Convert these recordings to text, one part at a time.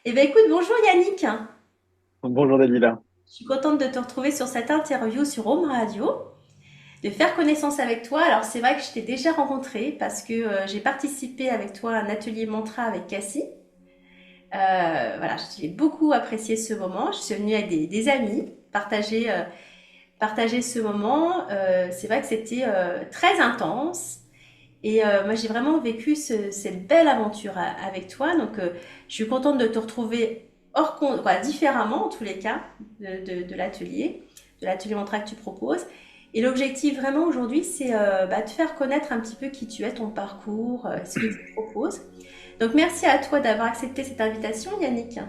Eh bien, écoute, bonjour Yannick. Bonjour Dalila. Je suis contente de te retrouver sur cette interview sur Home Radio, de faire connaissance avec toi. Alors, c'est vrai que je t'ai déjà rencontré parce que j'ai participé avec toi à un atelier mantra avec Cassie. Voilà, j'ai beaucoup apprécié ce moment. Je suis venue avec des amis partager ce moment. C'est vrai que c'était très intense. Et moi, j'ai vraiment vécu cette belle aventure avec toi. Donc, je suis contente de te retrouver hors compte, quoi, différemment en tous les cas de l'atelier mantra que tu proposes. Et l'objectif vraiment aujourd'hui, c'est de faire connaître un petit peu qui tu es, ton parcours, ce que tu proposes. Donc, merci à toi d'avoir accepté cette invitation, Yannick.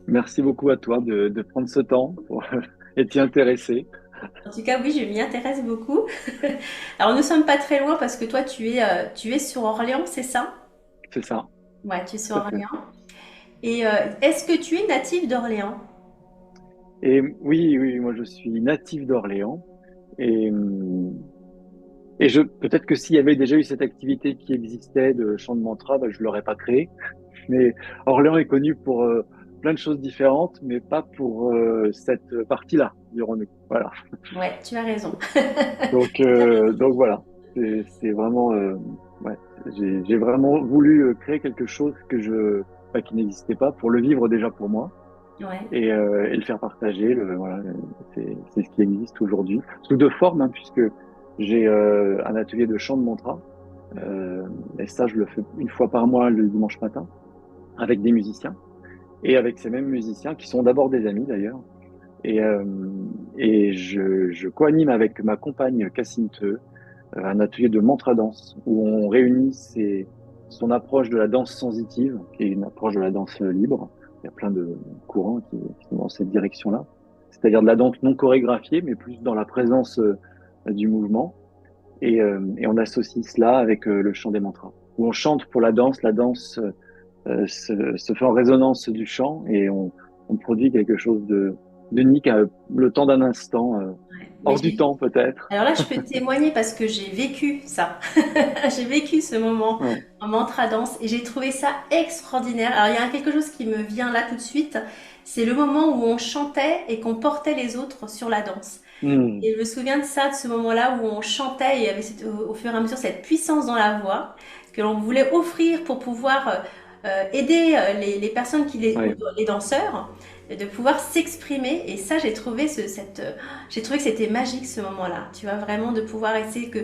Merci beaucoup à toi de prendre ce temps pour et t'y intéresser. En tout cas, oui, je m'y intéresse beaucoup. Alors, nous ne sommes pas très loin parce que toi, tu es sur Orléans, c'est ça? C'est ça, Ouais, tu es sur tout à fait. Orléans. Et est-ce que tu es natif d'Orléans? Et oui, oui, moi je suis natif d'Orléans et, peut-être que s'il y avait déjà eu cette activité qui existait de chant de mantra, bah, je l'aurais pas créé. Mais Orléans est connu pour plein de choses différentes, mais pas pour cette partie-là, dirons-nous. Voilà. Ouais, tu as raison. Donc voilà, c'est vraiment, ouais, j'ai vraiment voulu créer quelque chose qui n'existait pas pour le vivre déjà pour moi Ouais. et le faire partager. Voilà, c'est ce qui existe aujourd'hui sous deux formes, hein, puisque j'ai un atelier de chant de mantra et ça je le fais une fois par mois le dimanche matin avec des musiciens et avec ces mêmes musiciens qui sont d'abord des amis d'ailleurs. Et, euh, je co-anime avec ma compagne Cassine un atelier de mantra danse où on réunit son approche de la danse sensitive, qui est une approche de la danse libre. Il y a plein de courants qui sont dans cette direction-là. C'est-à-dire de la danse non chorégraphiée, mais plus dans la présence du mouvement. Et on associe cela avec le chant des mantras, où on chante pour la danse se fait en résonance du chant et on produit quelque chose d'unique, le temps d'un instant, Mais hors du temps peut-être. alors là, je peux témoigner parce que j'ai vécu ça. J'ai vécu ce moment Ouais. en mantra danse et j'ai trouvé ça extraordinaire. Alors, il y a quelque chose qui me vient là tout de suite. C'est le moment où on chantait et qu'on portait les autres sur la danse. Hmm. Et je me souviens de ça, de ce moment-là où on chantait et il y avait au fur et à mesure cette puissance dans la voix que l'on voulait offrir pour pouvoir aider les personnes Ouais. les danseurs, de pouvoir s'exprimer. Et ça, j'ai trouvé que c'était magique ce moment-là. Tu vois, vraiment de pouvoir essayer que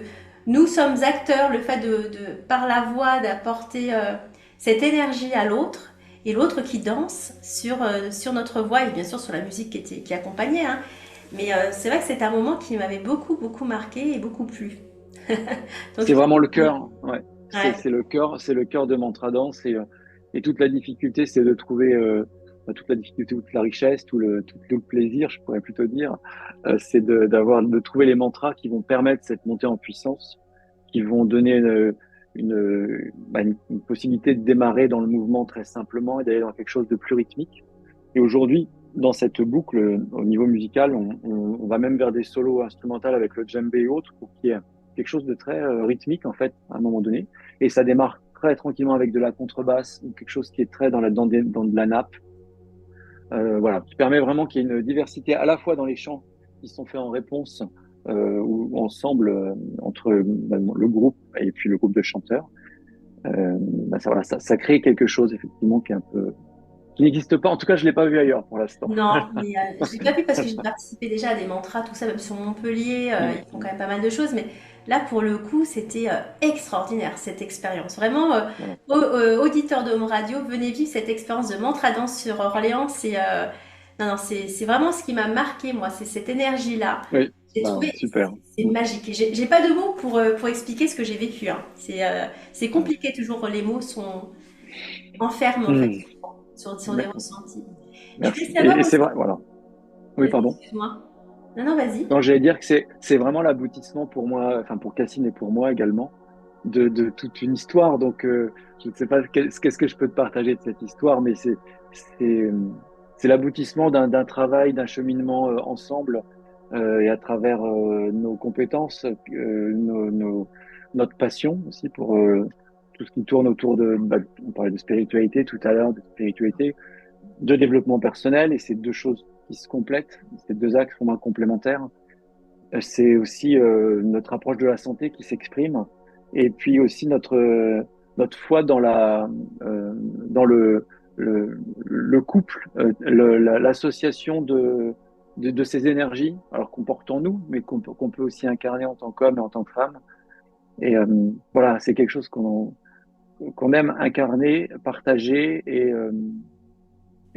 nous sommes acteurs, le fait par la voix, d'apporter cette énergie à l'autre. Et l'autre qui danse sur notre voix et bien sûr sur la musique qui accompagnait, hein. Mais c'est vrai que c'est un moment qui m'avait beaucoup, beaucoup marqué et beaucoup plu. Donc, C'est vraiment le cœur. Ouais. ouais, C'est le cœur de Mantradance et toute la difficulté, c'est de trouver toute la difficulté, toute la richesse, tout le plaisir, je pourrais plutôt dire, c'est de trouver les mantras qui vont permettre cette montée en puissance, qui vont donner une possibilité de démarrer dans le mouvement très simplement et d'aller dans quelque chose de plus rythmique. Et aujourd'hui, dans cette boucle, au niveau musical, on va même vers des solos instrumentaux avec le djembé et autres pour qu'il y ait quelque chose de très rythmique en fait à un moment donné. Et ça démarre très tranquillement avec de la contrebasse ou quelque chose qui est très dans de la nappe. Voilà, qui permet vraiment qu'il y ait une diversité à la fois dans les chants qui sont faits en réponse ou ensemble entre le groupe et puis le groupe de chanteurs. Ça crée quelque chose effectivement qui est un peu qui n'existe pas. En tout cas, je l'ai pas vu ailleurs pour l'instant. non, mais je l'ai pas vu parce que j'ai participé déjà à des mantras, tout ça, même sur Montpellier, Mm, ils font quand mm. même pas mal de choses, mais là, pour le coup, c'était extraordinaire, cette expérience. Vraiment, Voilà. auditeurs de Home Radio, venez vivre cette expérience de mantra danse sur Orléans. Non, non, c'est vraiment ce qui m'a marqué, moi, c'est cette énergie-là. Oui, J'ai ben, trouvé, super. c'est Mm, magique. Et j'ai pas de mots pour expliquer ce que j'ai vécu, hein. C'est ouais. compliqué, toujours, les mots sont enferment, en fait, Mm, sur des mer- ressentis. Je voulais merci. savoir Et c'est aussi. vrai, voilà. Oui, Vas-y, pardon. excuse-moi. Non, non, vas-y. Non, j'allais dire que c'est vraiment l'aboutissement pour moi, enfin pour Cassine et pour moi également, de toute une histoire. Donc, je ne sais pas qu'est-ce que je peux te partager de cette histoire, mais c'est c'est l'aboutissement d'un travail, d'un cheminement ensemble et à travers nos compétences, notre passion aussi pour tout ce qui tourne autour on parlait de spiritualité tout à l'heure, de spiritualité. de développement personnel et c'est deux choses qui se complètent. Ces deux axes sont complémentaires. C'est aussi notre approche de la santé qui s'exprime et puis aussi notre foi dans dans le couple, l'association de ces énergies, alors qu'on porte en nous, mais qu'on peut aussi incarner en tant qu'homme et en tant que femme. Et voilà, c'est quelque chose qu'on aime incarner, partager et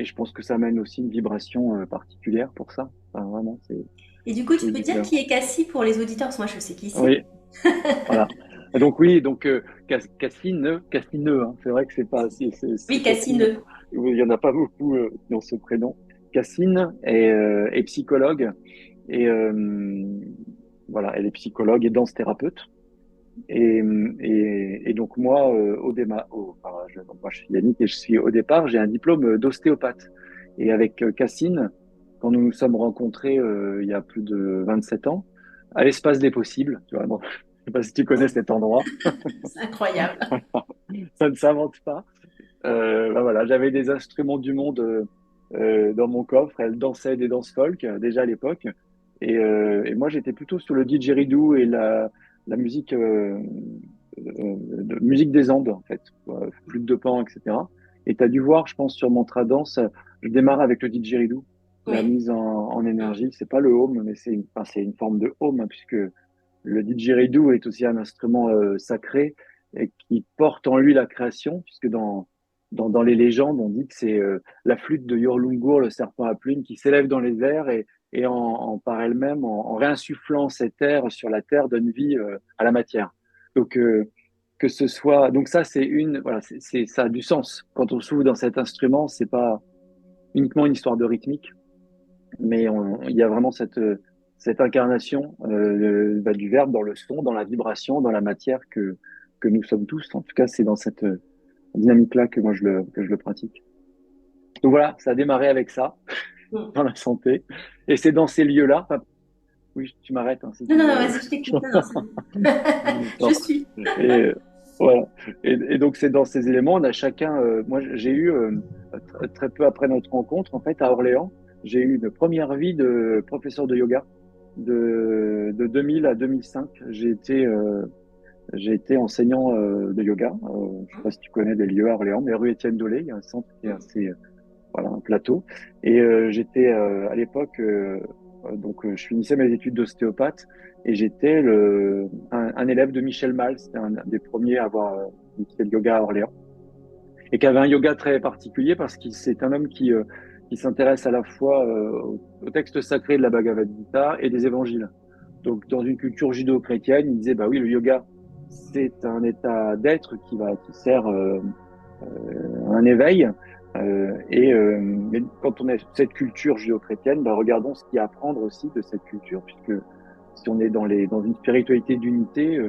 je pense que ça amène aussi une vibration particulière pour ça. Enfin, vraiment, Et du coup, tu c'est peux du dire cœur. qui est Cassie pour les auditeurs, parce que moi je sais qui c'est. Oui, voilà. Et donc oui, donc Cassine, hein, c'est vrai que c'est Oui, Cassine. Cassineux. Oui, il y en a pas beaucoup qui ont ce prénom. Cassine est psychologue et voilà, elle est psychologue et danse thérapeute. Et donc moi, donc moi je suis Yannick et je suis au départ, j'ai un diplôme d'ostéopathe. Et avec Cassine, quand nous nous sommes rencontrés il y a plus de 27 ans, à l'espace des possibles, tu vois, bon, je sais pas si tu connais cet endroit, C'est incroyable. ça ne s'invente pas. Ben voilà, j'avais des instruments du monde dans mon coffre, elle dansait des danses folk déjà à l'époque. Et moi j'étais plutôt sur le didgeridoo et la musique musique des Andes, en fait, flûte de Pan, etc. Et tu as dû voir, je pense, sur mon Tradance, je démarre avec le didgeridoo, la Oui. mise en énergie. C'est pas le home, mais c'est une forme de home, hein, puisque le didgeridoo est aussi un instrument sacré et qui porte en lui la création, puisque dans les légendes, on dit que c'est la flûte de Yorlungur, le serpent à plumes, qui s'élève dans les airs et par elle-même, en réinsufflant cet air sur la terre, donne vie à la matière. Donc, que ce soit, donc ça, voilà, ça a du sens. Quand on souffle dans cet instrument, c'est pas uniquement une histoire de rythmique, mais il y a vraiment cette incarnation du verbe dans le son, dans la vibration, dans la matière que nous sommes tous. En tout cas, c'est dans cette dynamique-là que moi que je le pratique. Donc voilà, ça a démarré avec ça, Mm. dans la santé. Et c'est dans ces lieux-là, enfin, oui, tu m'arrêtes hein, si Non, tu non, non, veux. vas-y, je t'écoute. Non, non, c'est bon. Je Non. suis. Et voilà. Et donc c'est dans ces éléments, on a chacun. Moi, j'ai eu très peu après notre rencontre, en fait, à Orléans, j'ai eu une première vie de professeur de yoga de 2000 à 2005. J'ai été enseignant de yoga. Je sais pas si tu connais des lieux à Orléans, mais rue Étienne Dolé, il y a un centre qui est assez voilà, un plateau. Et j'étais à l'époque, je finissais mes études d'ostéopathe et j'étais un élève de Michel Mal, c'était un des premiers à avoir initié le yoga à Orléans et qui avait un yoga très particulier parce que c'est un homme qui s'intéresse à la fois au texte sacré de la Bhagavad Gita et des évangiles. Donc, dans une culture judéo-chrétienne, il disait, bah oui, le yoga, c'est un état d'être qui sert un éveil. Mais quand on est cette culture judéo-chrétienne, ben regardons ce qu'il y a à apprendre aussi de cette culture, puisque si on est dans une spiritualité d'unité,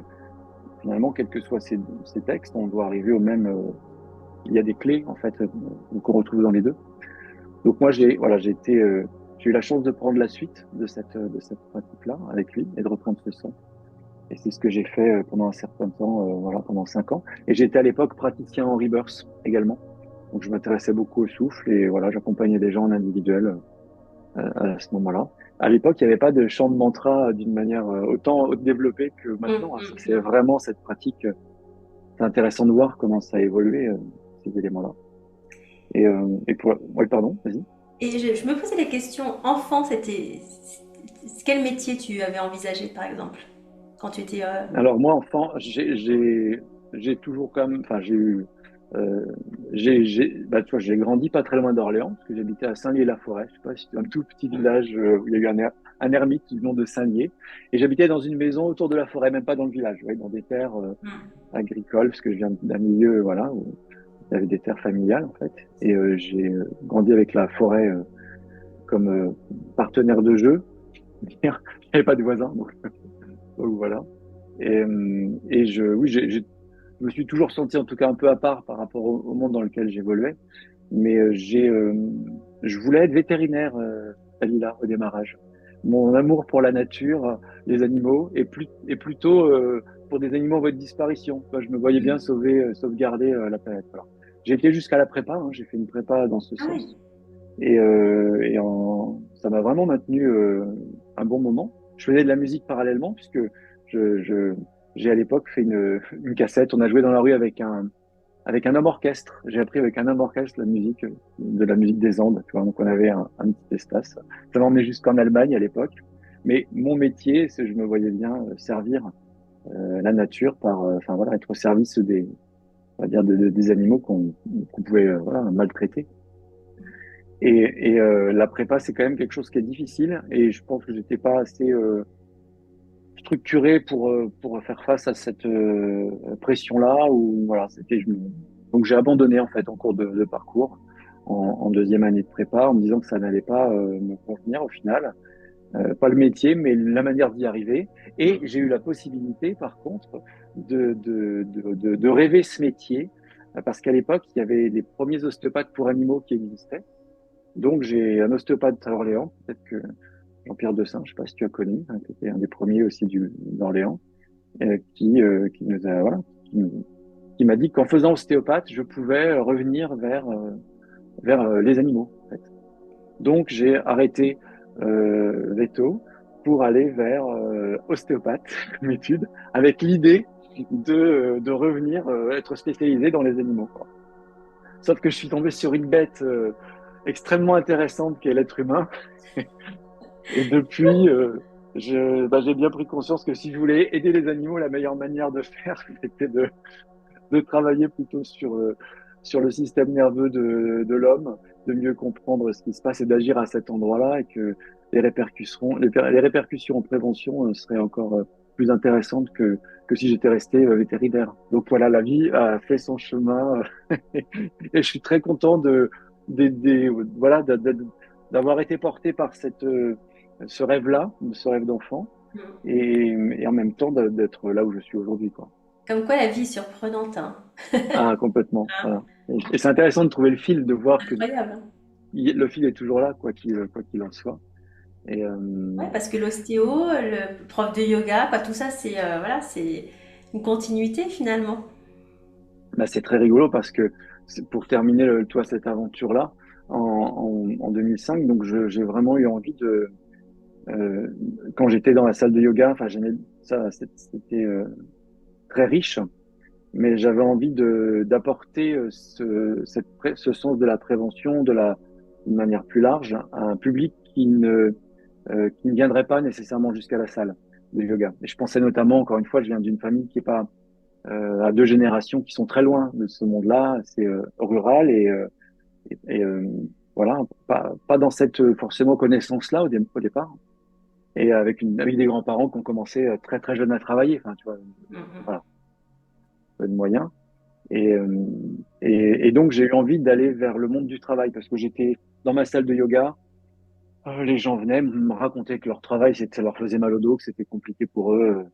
finalement, quels que soient ces textes, on doit arriver au même. Il y a des clés en fait qu'on retrouve dans les deux. Donc moi, j'ai eu la chance de prendre la suite de cette pratique-là avec lui et de reprendre ce son. Et c'est ce que j'ai fait pendant un certain temps, voilà, pendant 5 ans. Et j'étais à l'époque praticien en rebirth également. Donc, je m'intéressais beaucoup au souffle et voilà, j'accompagnais des gens en individuel à ce moment-là. À l'époque, il n'y avait pas de chant de mantra d'une manière autant développée que Mm, maintenant, hein. Ça, mm, c'est mm. vraiment cette pratique. C'est intéressant de voir comment ça a évolué, ces éléments-là. Oui, pardon, vas-y. Et je me posais la question, enfant, quel métier tu avais envisagé, par exemple, quand tu étais... Alors, moi, enfant, j'ai toujours quand même, enfin, euh, bah, tu vois, j'ai grandi pas très loin d'Orléans, parce que j'habitais à Saint-Lié-la-Forêt. Je sais pas si c'est un tout petit village où il y a eu un ermite du nom de Saint-Lié. Et j'habitais dans une maison autour de la forêt, même pas dans le village, ouais, dans des terres Mm. agricoles, parce que je viens d'un milieu, voilà, où il y avait des terres familiales, en fait. Et j'ai grandi avec la forêt comme partenaire de jeu. Il n'y avait pas de voisins, donc voilà. Oui, je me suis toujours senti en tout cas un peu à part par rapport au monde dans lequel j'évoluais. Mais je voulais être vétérinaire, Dalila, au démarrage. Mon amour pour la nature, les animaux, et plutôt pour des animaux en voie de disparition. Moi, je me voyais bien sauvegarder la planète. Voilà. J'ai été jusqu'à la prépa, hein, j'ai fait une prépa dans ce Ah oui. sens. Ça m'a vraiment maintenu un bon moment. Je faisais de la musique parallèlement puisque je, je, j'ai à l'époque fait une cassette. On a joué dans la rue avec un homme orchestre. J'ai appris avec un homme orchestre la musique, de la musique des Andes. Tu vois, donc on avait un petit espace. Ça m'a emmené jusqu'en Allemagne à l'époque. Mais mon métier, c'est je me voyais bien servir la nature par, enfin voilà, être au service on va dire des animaux qu'on pouvait voilà, maltraiter. La prépa, c'est quand même quelque chose qui est difficile et je pense que j'étais pas assez structuré pour faire face à cette pression-là. Ou voilà, donc j'ai abandonné en fait en cours de parcours en deuxième année de prépa en me disant que ça n'allait pas me convenir au final. Pas le métier, mais la manière d'y arriver. Et j'ai eu la possibilité, par contre, de rêver ce métier, parce qu'à l'époque, il y avait les premiers ostéopathes pour animaux qui existaient. Donc, j'ai un ostéopathe à Orléans, peut-être que Jean-Pierre Dessin, je ne sais pas si tu as connu, hein, qui était un des premiers aussi d'Orléans, qui nous a, voilà, qui m'a dit qu'en faisant ostéopathe, je pouvais revenir vers les animaux, en fait. Donc, j'ai arrêté veto pour aller vers ostéopathe, comme étude, avec l'idée de revenir être spécialisé dans les animaux, quoi. Sauf que je suis tombé sur une bête extrêmement intéressante qui est l'être humain. Et depuis, j'ai bien pris conscience que si je voulais aider les animaux, la meilleure manière de faire, c'était de travailler plutôt sur le système nerveux de l'homme, de mieux comprendre ce qui se passe et d'agir à cet endroit-là, et que les répercussions en prévention seraient encore plus intéressantes que si j'étais resté vétérinaire. Donc voilà, la vie a fait son chemin et je suis très content voilà, d'avoir été porté par ce rêve-là, ce rêve d'enfant, et en même temps d'être là où je suis aujourd'hui, quoi. Comme quoi la vie est surprenante, hein. Ah, complètement. Voilà. Et c'est intéressant de trouver le fil, de voir que Incroyable, hein. le fil est toujours là, quoi qu'il en soit. Et Ouais, parce que l'ostéo, le prof de yoga, quoi, tout ça, c'est voilà, c'est une continuité finalement. bah, c'est très rigolo parce que pour terminer toi, cette aventure-là, en 2005, donc j'ai vraiment eu envie euh, quand j'étais dans la salle de yoga, enfin, j'aimais ça, c'était très riche, mais j'avais envie d'apporter ce sens de la prévention, d'une manière plus large, à un public qui ne viendrait pas nécessairement jusqu'à la salle de yoga. Et je pensais notamment, encore une fois, je viens d'une famille qui est pas à deux générations qui sont très loin de ce monde-là, c'est rural et voilà, pas dans cette forcément connaissance-là au départ, et avec des grands-parents qui ont commencé très très jeunes à travailler, enfin tu vois, Mhm. voilà, pas de moyens. Et, euh, et donc j'ai eu envie d'aller vers le monde du travail parce que j'étais dans ma salle de yoga. Les gens venaient me raconter que leur travail, ça leur faisait mal au dos, que c'était compliqué pour eux.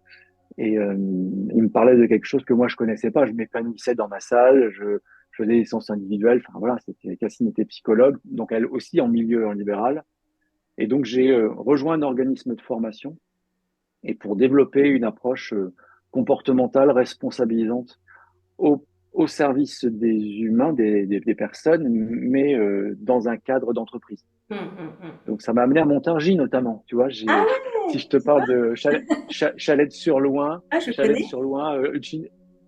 Ils me parlaient de quelque chose que moi je connaissais pas. Je m'épanouissais dans ma salle, je faisais des séances individuelles. Enfin voilà, Cassine était psychologue, donc elle aussi en milieu en libéral. Et donc j'ai rejoint un organisme de formation et pour développer une approche comportementale, responsabilisante au, au service des humains, des personnes, mais dans un cadre d'entreprise. Mhm. Donc ça m'a amené à Montargis notamment. Tu vois, Ah si ouais, je te tu vois? parle de Chalet-sur-Loing, Ah, je connais. Chalet-sur-Loing,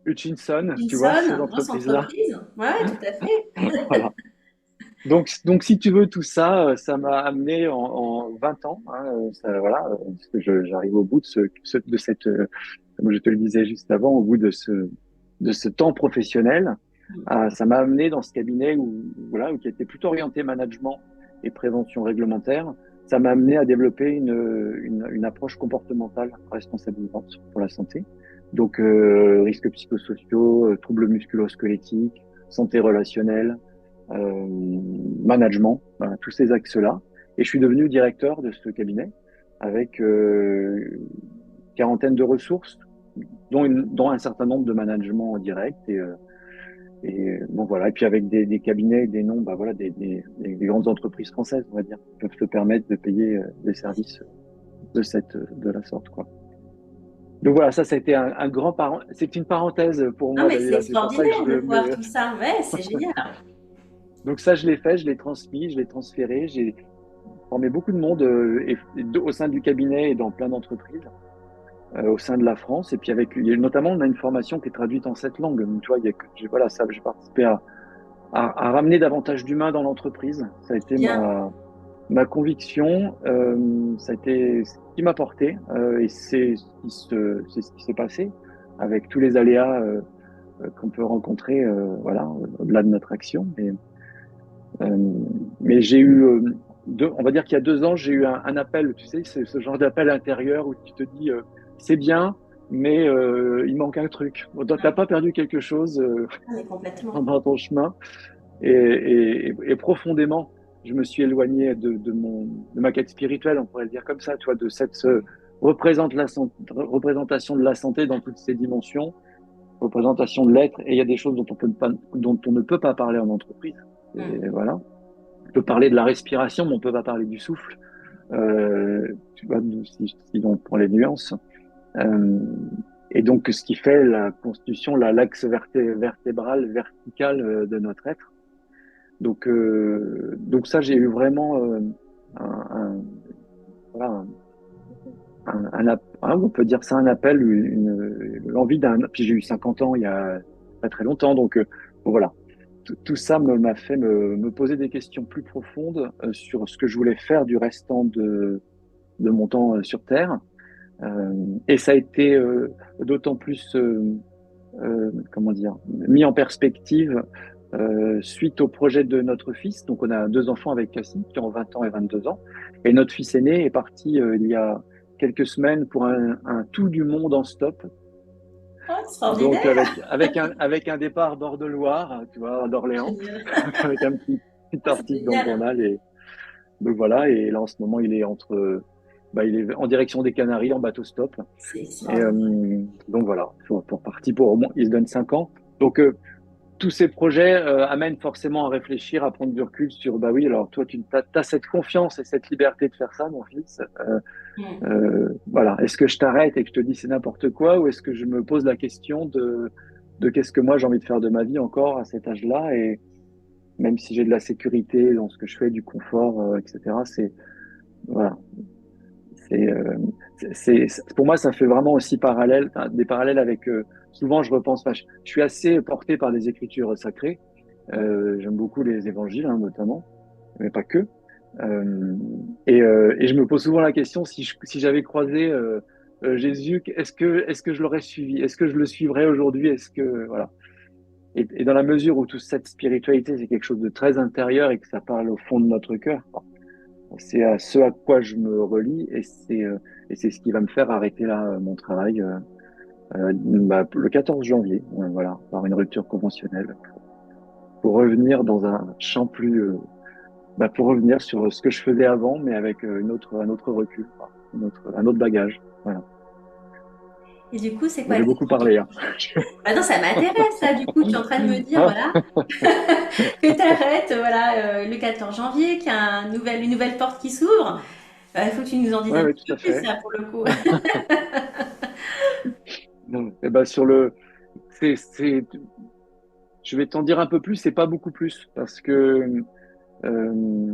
Hutchinson, tu vois, ces Gibson, grosse entreprises-là. entreprise. Ouais, tout à fait. Voilà. Donc, si tu veux, tout ça, ça m'a amené en 20 ans. Hein, voilà, parce que j'arrive au bout de cette, comme je te le disais juste avant, au bout de ce temps professionnel. Ça m'a amené dans ce cabinet voilà, qui était plutôt orienté management et prévention réglementaire. Ça m'a amené à développer une approche comportementale responsabilisante pour la santé. Donc, risques psychosociaux, troubles musculo-squelettiques, santé relationnelle, management, voilà, tous ces axes-là. Et je suis devenu directeur de ce cabinet avec quarantaine de ressources, dont un certain nombre de managements en direct. Et bon voilà. Et puis avec des cabinets, des noms, bah voilà, des grandes entreprises françaises, on va dire, qui peuvent se permettre de payer des services de la sorte, quoi. Donc voilà, ça a été un grand c'est une parenthèse pour Non, moi mais c'est d'ailleurs. C'est pour ça que extraordinaire de je voir me, tout ça. Ouais, c'est génial. Donc ça, je l'ai fait, je l'ai transmis, je l'ai transféré. J'ai formé beaucoup de monde au sein du cabinet et dans plein d'entreprises au sein de la France. Et puis notamment, on a une formation qui est traduite en 7 langues. Donc, tu vois, voilà, ça, j'ai participé à ramener davantage d'humains dans l'entreprise. Ça a été Bien. ma conviction. Ça a été ce qui m'a porté et c'est ce qui s'est passé avec tous les aléas qu'on peut rencontrer, voilà, au-delà de notre action. Euh, mais j'ai eu, on va dire qu'il y a 2 ans, j'ai eu un appel, tu sais, c'est ce genre d'appel intérieur où tu te dis, c'est bien, mais il manque un truc. Bon, t'as pas perdu quelque chose Mais complètement. pendant ton chemin, et profondément, je me suis éloigné de ma quête spirituelle, on pourrait le dire comme ça, tu vois, de cette représentation de la santé dans toutes ses dimensions, représentation de l'être, et il y a des choses dont on ne peut pas parler en entreprise. Et Mm. voilà. On peut parler de la respiration, mais on peut pas parler du souffle. Tu vois, si on prend les nuances. Euh, et donc, ce qui fait la constitution, l'axe vertébral, vertical de notre être. Donc ça, j'ai eu vraiment un, un, voilà, on peut dire ça un appel, l'envie puis j'ai eu 50 ans il y a pas très longtemps, donc voilà. Tout ça m'a fait me poser des questions plus profondes sur ce que je voulais faire du restant de mon temps sur Terre. Et ça a été d'autant plus, comment dire, mis en perspective suite au projet de notre fils. Donc, on a 2 enfants avec Cassie qui ont 20 ans et 22 ans. Et notre fils aîné est parti il y a quelques semaines pour un tour du monde en stop. Oh, Donc, extraordinaire. avec un départ bord de Loire, tu vois, d'Orléans, Génial. avec un petit Ah, c'est article dans le génial. journal. Et donc voilà, et là en ce moment, il est en direction des Canaries en bateau stop. C'est Et extraordinaire. donc voilà, pour parti pour au moins, il se donne 5 ans. Donc tous ces projets amènent forcément à réfléchir, à prendre du recul sur, bah oui, alors toi, tu as cette confiance et cette liberté de faire ça, mon fils. Mm. Voilà, est-ce que je t'arrête et que je te dis c'est n'importe quoi, ou est-ce que je me pose la question de qu'est-ce que moi j'ai envie de faire de ma vie encore à cet âge-là, et même si j'ai de la sécurité dans ce que je fais, du confort, etc. Voilà, c'est, euh, pour moi, ça fait vraiment aussi des parallèles avec. Souvent, je repense. Enfin, je suis assez porté par les écritures sacrées. J'aime beaucoup les évangiles, hein, notamment, mais pas que. Euh, et je me pose souvent la question si j'avais croisé Jésus, est-ce que je l'aurais suivi? Est-ce que je le suivrais aujourd'hui? Est-ce que voilà. Et dans la mesure où toute cette spiritualité, c'est quelque chose de très intérieur et que ça parle au fond de notre cœur, c'est à ce à quoi je me relie, et c'est ce qui va me faire arrêter là mon travail le 14 janvier, voilà, par une rupture conventionnelle, pour revenir dans un champ plus, pour revenir sur ce que je faisais avant, mais avec un autre recul, quoi, un autre bagage. Voilà. Et du coup, c'est Bon, quoi j'ai beaucoup exactement ton parlé, hein. projet? Ah non, ça m'intéresse, là. Du coup, tu es en train de me dire, voilà, que tu arrêtes, voilà, le 14 janvier, qu'il y a une nouvelle porte qui s'ouvre. Il faut que tu nous en dises Ouais, un ouais, petit tout peu à plus, fait. là, pour le coup. Non, et ben c'est, je vais t'en dire un peu plus, c'est pas beaucoup plus, parce que euh,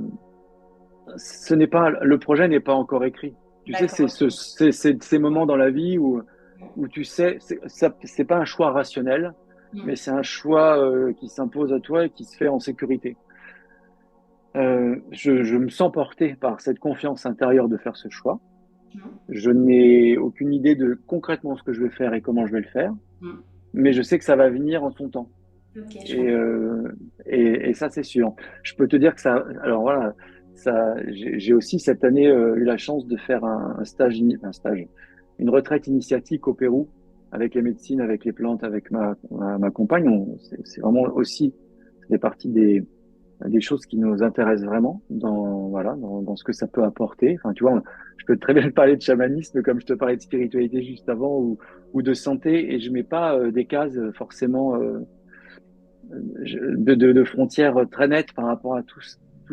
le projet n'est pas encore écrit. Tu sais, D'accord, ok. c'est ces moments dans la vie où tu sais, c'est pas un choix rationnel, mais Mm. c'est un choix qui s'impose à toi et qui se fait en sécurité. Je me sens porté par cette confiance intérieure de faire ce choix. Mm. Je n'ai aucune idée de concrètement ce que je vais faire et comment je vais le faire, Mm. mais je sais que ça va venir en son temps. Ok, je Et, comprends. euh, et ça, c'est sûr. Je peux te dire que ça. Alors voilà, j'ai aussi cette année eu la chance de faire un stage, une retraite initiatique au Pérou avec les médecines, avec les plantes, avec ma compagne. C'est vraiment aussi des parties des choses qui nous intéressent vraiment voilà, dans ce que ça peut apporter. Enfin, tu vois, je peux très bien te parler de chamanisme comme je te parlais de spiritualité juste avant, ou de santé, et je mets pas des cases forcément de frontières très nettes par rapport à tout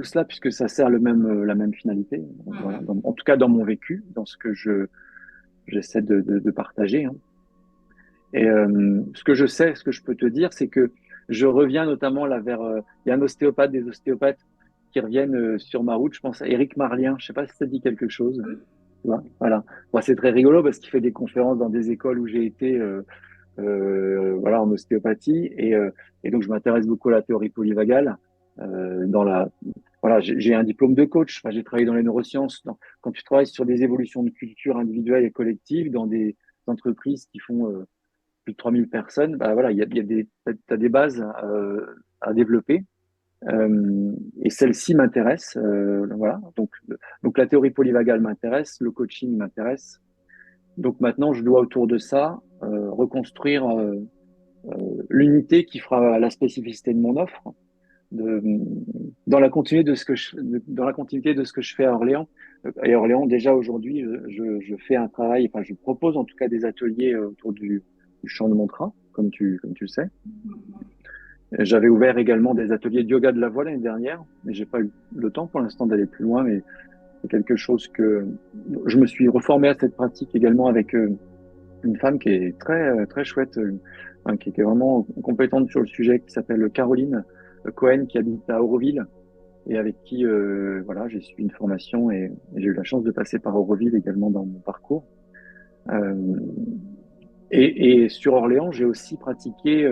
cela, puisque ça sert la même finalité. Voilà, Mm. en tout cas dans mon vécu, dans ce que j'essaie de partager, hein. Et ce que je sais, ce que je peux te dire, c'est que je reviens notamment là vers, il y a un ostéopathe, des ostéopathes qui reviennent sur ma route. Je pense à Éric Marlien. Je sais pas si ça dit quelque chose. Tu vois, voilà. Bon, c'est très rigolo parce qu'il fait des conférences dans des écoles où j'ai été, voilà, en ostéopathie et donc je m'intéresse beaucoup à la théorie polyvagale. Dans la, voilà, j'ai un diplôme de coach. Enfin, j'ai travaillé dans les neurosciences. Quand tu travailles sur des évolutions de culture individuelle et collective dans des entreprises qui font plus de 3 000 personnes, bah voilà, il y a t'as des bases à développer. Et celle-ci m'intéresse, voilà. Donc la théorie polyvagale m'intéresse, le coaching m'intéresse. Donc maintenant, je dois autour de ça reconstruire l'unité qui fera la spécificité de mon offre, de, dans la continuité de ce que dans la continuité de ce que je fais à Orléans. Et à Orléans, déjà aujourd'hui, je fais un travail, enfin, je propose en tout cas des ateliers autour du chant de mantra, comme tu le sais. J'avais ouvert également des ateliers de yoga de la voix l'année dernière, mais j'ai pas eu le temps pour l'instant d'aller plus loin, mais c'est quelque chose que je me suis reformé à cette pratique également avec une femme qui est très chouette, enfin, qui est vraiment compétente sur le sujet, qui s'appelle Caroline Cohen, qui habite à Auroville et avec qui voilà, j'ai suivi une formation et j'ai eu la chance de passer par Auroville également dans mon parcours. Euh, et sur Orléans, j'ai aussi pratiqué,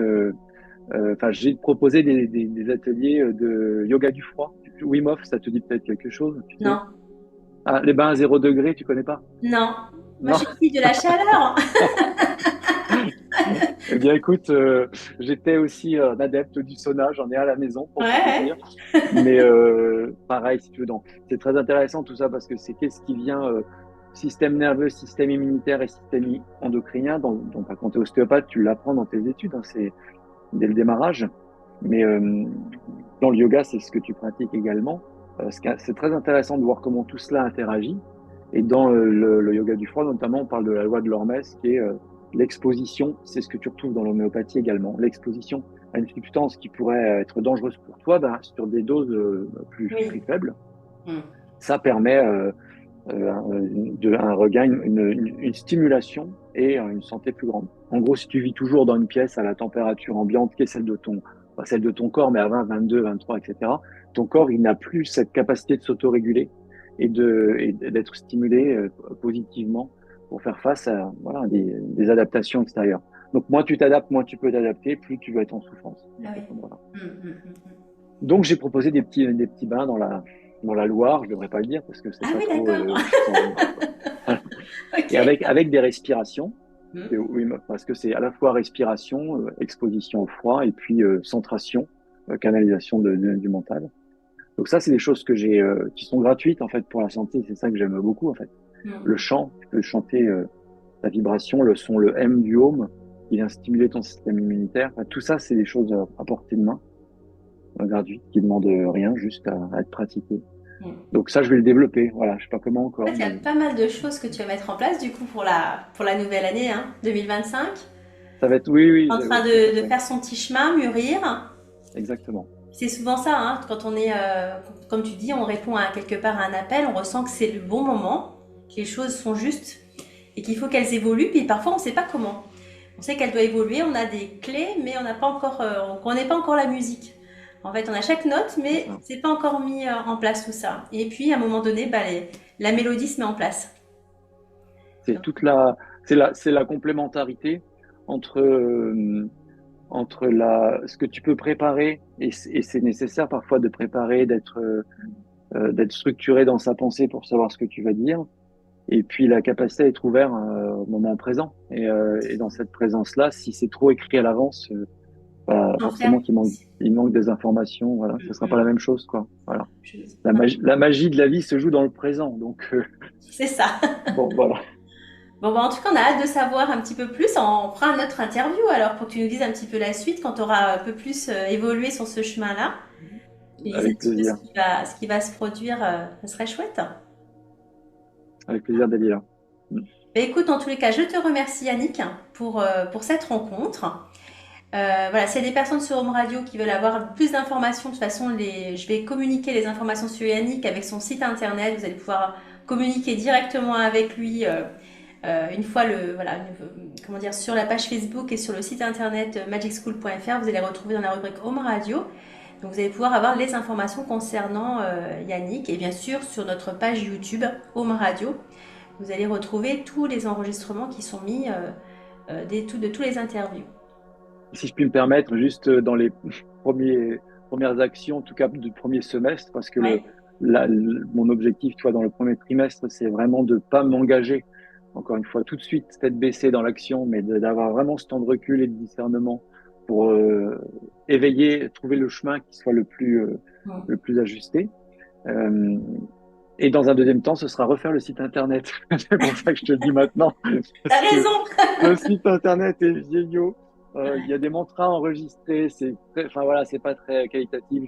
enfin, j'ai proposé des ateliers de yoga du froid. Wim Hof, ça te dit peut-être quelque chose, tu sais? Non, Ah, les bains à 0 degré, tu connais pas? non. Moi, je Non? suis fille de la chaleur. Eh bien, écoute, j'étais aussi un adepte du sauna, j'en ai à la maison pour tout te Ouais, dire. Mais pareil, si tu veux, c'est très intéressant tout ça parce que c'est qu'est-ce qui vient système nerveux, système immunitaire et système endocrinien. Donc, quand tu es ostéopathe, tu l'apprends dans tes études, hein, c'est dès le démarrage. Mais dans le yoga, c'est ce que tu pratiques également. C'est très intéressant de voir comment tout cela interagit. Et dans le yoga du froid, notamment, on parle de la loi de l'Hormèse, qui est l'exposition. C'est ce que tu retrouves dans l'homéopathie également. L'exposition à une substance qui pourrait être dangereuse pour toi, ben, sur des doses plus oui. faibles, Hmm. ça permet un regain, une stimulation et une santé plus grande. En gros, si tu vis toujours dans une pièce à la température ambiante qui est celle de ton corps, mais à 20, 22, 23, etc., ton corps, il n'a plus cette capacité de s'autoréguler et d'être stimulé positivement pour faire face à voilà, des adaptations extérieures. Donc, moins tu t'adaptes, moins tu peux t'adapter, plus tu vas être en souffrance. Ah oui. Voilà. Hmm. Donc, j'ai proposé des petits bains dans la Loire, je devrais pas le dire parce que c'est Ah pas oui, trop, d'accord. et Ok. avec des respirations. Hmm. Oui, parce que c'est à la fois respiration, exposition au froid et puis centration, canalisation du mental. Donc ça, c'est des choses que j'ai, qui sont gratuites en fait pour la santé. C'est ça que j'aime beaucoup en fait. Le Hmm. chant, tu peux chanter ta vibration, le son, le M du home, qui vient stimuler ton système immunitaire. Enfin, tout ça, c'est des choses à portée de main, gratuites, qui demandent rien, juste à être pratiquées. Hmm. Donc ça, je vais le développer. Voilà, je sais pas comment En fait, encore, il y a mais pas mal de choses que tu vas mettre en place du coup pour la nouvelle année, hein, 2025. ça va être, oui, oui, En train tout à de fait, faire son petit chemin, mûrir. exactement. C'est souvent ça, hein, quand on est, comme tu dis, on répond à quelque part à un appel, on ressent que c'est le bon moment, que les choses sont justes et qu'il faut qu'elles évoluent. Puis parfois, on ne sait pas comment. On sait qu'elle doit évoluer, on a des clés, mais on n'a pas encore, on connaît pas encore la musique. En fait, on a chaque note, C'est mais ça. c'est pas encore mis en place tout ça. Et puis, à un moment donné, bah, la mélodie se met en place. C'est Donc, c'est la complémentarité entre, ce que tu peux préparer, et c'est nécessaire parfois de préparer, d'être structuré dans sa pensée pour savoir ce que tu vas dire, et puis la capacité à être ouvert au moment présent. Et dans cette présence-là, si c'est trop écrit à l'avance, bah, en faire. forcément il manque des informations, voilà, ce sera pas la même chose, quoi. Voilà. La magie de la vie se joue dans le présent, donc C'est ça. bon, voilà. Bon, bah, en tout cas, on a hâte de savoir un petit peu plus. On fera notre interview alors pour que tu nous dises un petit peu la suite quand tu auras un peu plus évolué sur ce chemin-là. Tu nous dises un Avec petit peu plaisir, ce qui va se produire. Ce serait chouette. avec plaisir, Dalila. Bah, écoute, en tous les cas, je te remercie Yannick pour cette rencontre. Voilà, s'il y a des personnes sur Home Radio qui veulent avoir plus d'informations, de toute façon, je vais communiquer les informations sur Yannick avec son site internet. Vous allez pouvoir communiquer directement avec lui Une fois comment dire, sur la page Facebook et sur le site internet magicschool.fr, vous allez retrouver dans la rubrique Home Radio. Donc vous allez pouvoir avoir les informations concernant Yannick et bien sûr sur notre page YouTube Home Radio, vous allez retrouver tous les enregistrements qui sont mis de tous les interviews. Si je puis me permettre, juste dans les premières actions, en tout cas du premier semestre, parce que Ouais, mon objectif, tu vois, dans le premier trimestre, c'est vraiment de pas m'engager, encore une fois, tout de suite, tête baissée dans l'action, mais d'avoir vraiment ce temps de recul et de discernement pour éveiller, trouver le chemin qui soit mm. le plus ajusté. Euh, et dans un deuxième temps, ce sera refaire le site internet. C'est pour ça que je te le dis maintenant, T'as parce que raison. le site internet est vieillot. Il y a des mantras enregistrés. Enfin voilà, c'est pas très qualitatif.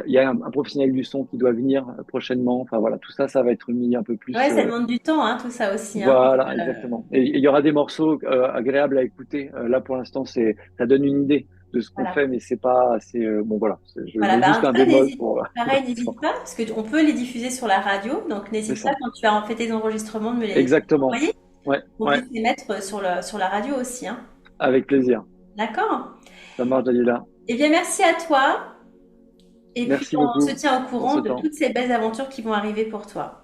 Il y a un professionnel du son qui doit venir prochainement. Enfin voilà, tout ça, ça va être mis un peu Ouais, plus. ça demande du temps, hein, tout ça aussi, hein. Voilà, exactement. Et il y aura des morceaux agréables à écouter. Là, pour l'instant, ça donne une idée de ce qu'on Voilà. fait, mais c'est pas assez. Bon voilà, je Voilà, mets bah, juste en tout un cas, bémol pour pareil, l'instant. n'hésite pas, parce qu'on peut les diffuser sur la radio, donc C'est n'hésite pas ça. quand tu as fait tes enregistrements de me les Exactement. envoyer, Ouais, qu'on ouais, puisse les mettre sur la radio aussi, hein. avec plaisir. D'accord? Ça marche, Dalila. Eh bien, merci à toi, et puis Merci on se beaucoup tient au pour courant ce de temps. toutes ces belles aventures qui vont arriver pour toi.